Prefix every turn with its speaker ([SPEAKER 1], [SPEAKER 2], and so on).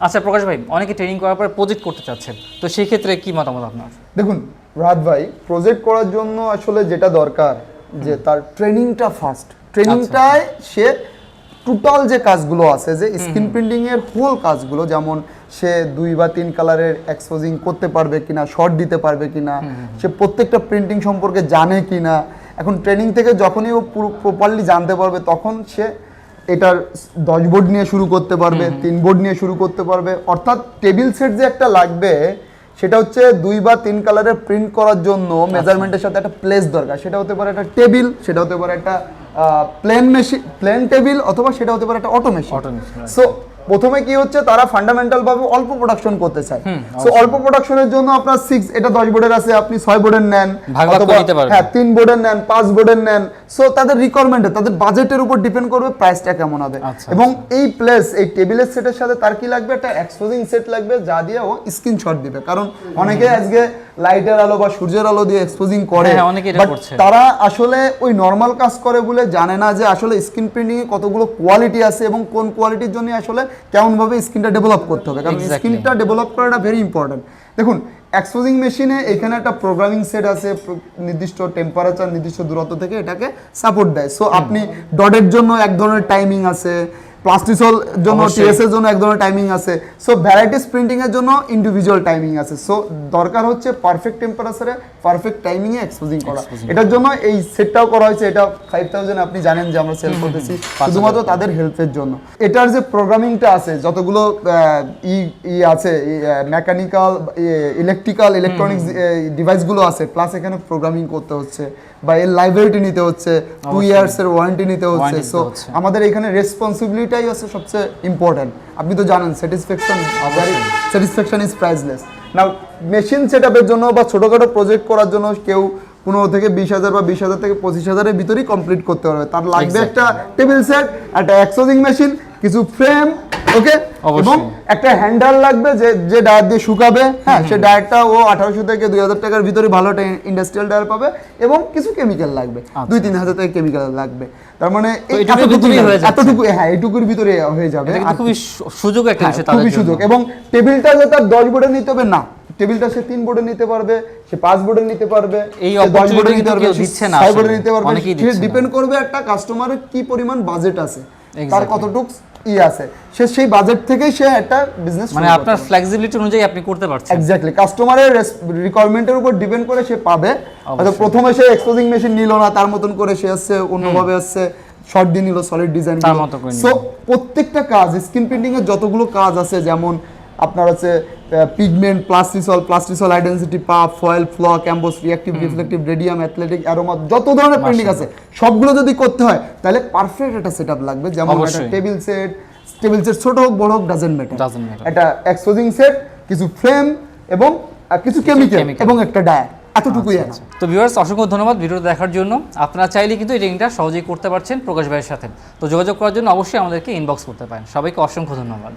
[SPEAKER 1] আচ্ছা প্রকাশ ভাই, অনেকে ট্রেনিং করার পরে প্রজেক্ট করতে চাচ্ছেন, তো সেই ক্ষেত্রে কি মতামত আপনার?
[SPEAKER 2] দেখুন রাহাত ভাই, প্রজেক্ট করার জন্য আসলে যেটা দরকার যে তার ট্রেনিংটা ফার্স্ট, ট্রেনিংটায় সে টোটাল যে কাজগুলো আছে, যে স্ক্রিন প্রিন্টিং এর হোল কাজগুলো, যেমন সে 2 বা 3 কালারের এক্সপোজিং করতে পারবে কিনা, শর্ট দিতে পারবে কিনা, সে প্রত্যেকটা প্রিন্টিং সম্পর্কে জানে কিনা। এখন ট্রেনিং থেকে যখনই ও প্রপারলি জানতে পারবে, তখন সে এটার 10 বোর্ড নিয়ে শুরু করতে পারবে, 3 বোর্ড নিয়ে শুরু করতে পারবে। অর্থাৎ টেবিল সেট যে একটা লাগবে, সেটা হচ্ছে 2 বা 3 কালারের প্রিন্ট করার জন্য মেজারমেন্টের সাথে একটা প্লেস দরকার। সেটা হতে পারে একটা টেবিল, সেটা হতে পারে একটা প্লেন টেবিল, অথবা সেটা হতে পারে একটা অটোমেশন। সো প্রথমে কি হচ্ছে, তারা ফান্ডামেন্টাল ভাবে অল্প প্রোডাকশন করতে চায়। সো অল্প প্রোডাকশনের জন্য আপনার 6, এটা 10 বোর্ডের আছে, আপনি 6 বোর্ডের নেন, অথবা হ্যাঁ 3 বোর্ডের নেন, 5 বোর্ডের নেন। সো তাদের রিকোয়ারমেন্টে, তাদের বাজেটের উপর ডিপেন্ড করবে প্রাইসটা কেমন হবে। এবং এই প্লেস, এই টেবিলের সেটের সাথে তার কি লাগবে, একটা এক্সপোজিং সেট লাগবে, যা দিয়ে ও স্ক্রিনশট দিবে। কারণ অনেকে আজকে লাইটের আলো বা সূর্যের আলো দিয়ে এক্সপোজিং করে, বাট তারা আসলে ওই নর্মাল কাজ করে বলে জানে না যে আসলে স্ক্রিন প্রিন্টিং এ কতগুলো কোয়ালিটি আছে এবং কোন কোয়ালিটির জন্য আসলে কেমন ভাবে স্ক্রিনটা ডেভেলপ করতে হবে। কারণ স্ক্রিনটা ডেভেলপ করাটা ভেরি ইম্পর্টেন্ট। দেখুন এক্সপোজিং মেশিনে এখানে একটা প্রোগ্রামিং সেট আছে, নির্দিষ্ট টেম্পারেচার, নির্দিষ্ট দূরত্ব থেকে এটাকে সাপোর্ট দেয়। সো আপনি ডটের জন্য এক ধরনের টাইমিং আছে, প্লাস্টিসল জন্য, টিএস এর জন্য এক ধরনের টাইমিং আছে। সো ভ্যারাইটিস প্রিন্টিং এর জন্য ইন্ডিভিজুয়াল টাইমিং আছে। সো দরকার হচ্ছে পারফেক্ট টেম্পারেচারে পারফেক্ট টাইমিং এ এক্সপোজিং করা। এটার জন্য এই সেটটাও করা হয়েছে। এটা 5000 আপনি জানেন যে আমরা সেল করতেছি শুধুমাত্র তাদের হেল্পের জন্য। এটার যে প্রোগ্রামিংটা আছে, যতগুলো আছে মেকানিক্যাল, ইলেকট্রিক্যাল, ইলেকট্রনিক্স ডিভাইসগুলো আছে, প্লাস এখানে প্রোগ্রামিং করতে হচ্ছে বা এর লাইব্রেরিটি নিতে হচ্ছে, 2 ইয়ার্স এর ওয়ারেন্টি নিতে হচ্ছে। সো আমাদের এখানে রেসপন্সিবিলিটিটাই হচ্ছে সবচেয়ে ইম্পর্টেন্ট। আপনি তো জানেন satisfaction is priceless. Now machine সেটআপের জন্য বা ছোটখাটো প্রজেক্ট করার জন্য কেউ 15 থেকে 20,000 বা 20,000 থেকে 25,000 এর ভিতরেই কমপ্লিট করতে পারবে। তার লাগবে একটা টেবিল সেট, একটা এক্সপোজিং মেশিন, কিছু ফ্রেম, ওকে, এবং একটা হ্যান্ডেল লাগবে যে ডায়ার দিয়ে শুকাবে। হ্যাঁ, সেই ডায়ারটা ও 1800 থেকে 2000 টাকার ভিতরে ভালো একটা ইন্ডাস্ট্রিয়াল ডায়ার পাবে, এবং কিছু কেমিক্যাল লাগবে, 2-3 হাজার টাকা কেমিক্যাল লাগবে। তার মানে এতটুকু, হ্যাঁ এইটুকুর ভিতরে হয়ে যাবে।
[SPEAKER 1] খুবই সুযোগ একটা বিষয়,
[SPEAKER 2] খুবই সুযোগ। এবং টেবিলটা যে তার 10 বোর্ডে নিতে হবে না, টেবিলটা সে 3 বোর্ডে নিতে পারবে, সে 5 বোর্ডে নিতে পারবে,
[SPEAKER 1] এই 10 বোর্ডে নিতে পারবে,
[SPEAKER 2] 6 বোর্ডে নিতে পারবে। সে ডিপেন্ড করবে একটা কাস্টমারের কি পরিমাণ বাজেট আছে, তার কতটুকু আছে, সে সেই বাজেট থেকেই সে একটা বিজনেস,
[SPEAKER 1] মানে আপনার ফ্লেক্সিবিলিটি অনুযায়ী আপনি করতে পারছেন।
[SPEAKER 2] এক্স্যাক্টলি, কাস্টমারের রিকোয়ারমেন্টের উপর ডিপেন্ড করে সে পাবে। হয়তো প্রথমে সে এক্সপোজিং মেশিন নিল না, তার মতন করে সে আসছে অন্যভাবে আসছে, শর্ট দিয়ে নিল, সলিড ডিজাইন নিল। সো প্রত্যেকটা কাজ, স্ক্রিন প্রিন্টিং এর যতগুলো কাজ আছে, যেমন আপনার আছে pigment, plastisol identity, puff, foil, flock, emboss, reactive, reflective, radium, athletic, aroma, যত ধরনের প্রিন্টিং আছে সবগুলো যদি করতে হয়, তাহলে পারফেক্ট একটা সেটআপ লাগবে। যেমন একটা টেবিল সেট ছোট হোক বড় হোক, ডাজন্ট ম্যাটার, একটা এক্সপোজিং সেট, কিছু ফ্রেম এবং কিছু কেমিক্যাল এবং একটা ডায়ার, এতটুকুই আছে।
[SPEAKER 1] তো ভিউয়ার্স, অসংখ্য ধন্যবাদ ভিডিও দেখার জন্য। আপনারা চাইলে কিন্তু এই ট্রেনিংটা সহজেই করতে পারছেন প্রকাশ ভাইয়ের সাথে। তো যোগাযোগ করার জন্য অবশ্যই আমাদেরকে ইনবক্স করতে পারেন। সবাইকে অসংখ্য ধন্যবাদ।